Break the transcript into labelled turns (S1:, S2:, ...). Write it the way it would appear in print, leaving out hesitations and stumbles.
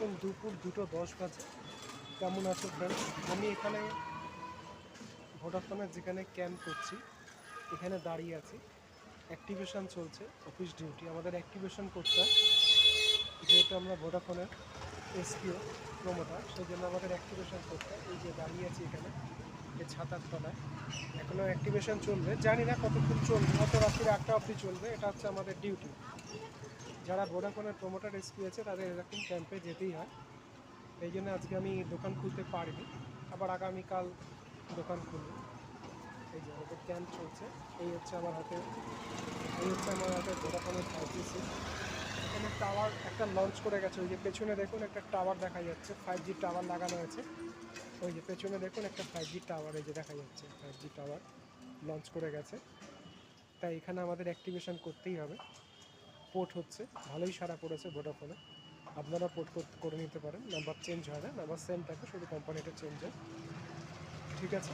S1: এখন দুপুর 2:10 বাজে। কেমন আছো ফ্রেন্ডস? আমি এখানে ভোডাফোনের যেখানে ক্যাম্প করছি এখানে দাঁড়িয়ে আছি। অ্যাক্টিভেশন চলছে, অফিস ডিউটি আমাদের অ্যাক্টিভেশন করতে হয়, যেহেতু আমরা ভোডাফোনের এসপিও প্রমোটার, সেই জন্য আমাদের অ্যাক্টিভেশন করতে হয়। এই যে দাঁড়িয়ে আছি এখানে এই ছাতার তলায়, এখনও অ্যাক্টিভেশন চলবে, জানি না কতক্ষণ চলবে, হয়তো রাত্রি 8টা অবধি চলবে। এটা হচ্ছে আমাদের ডিউটি। যারা ভোডাফোনের প্রমোটার এসপি আছে তাদের এরকম ক্যাম্পে যেতেই হয়। এই জন্য আজকে আমি দোকান খুলতে পারিনি, আবার আগামীকাল দোকান খুলব। এই যে আমাদের ক্যাম্প চলছে। এই হচ্ছে আমার হাতে ভোডাফোনের 5G সিম। এখানে টাওয়ার একটা লঞ্চ করে গেছে, ওই যে পেছনে দেখুন একটা টাওয়ার দেখা যাচ্ছে, 5G টাওয়ার লাগানো আছে। ওই যে পেছনে দেখুন একটা 5G টাওয়ার, এই যে দেখা যাচ্ছে 5G টাওয়ার লঞ্চ করে গেছে। তাই এখানে আমাদের অ্যাক্টিভেশন করতেই হবে। পোর্ট হচ্ছে, ভালোই সাড়া পড়েছে ভোডাফোনে। আপনারা পোর্ট করে নিতে পারেন, নাম্বার চেঞ্জ হয় না, নাম্বার সেম থাকে, শুধু কোম্পানিটা চেঞ্জ হয়। ঠিক আছে।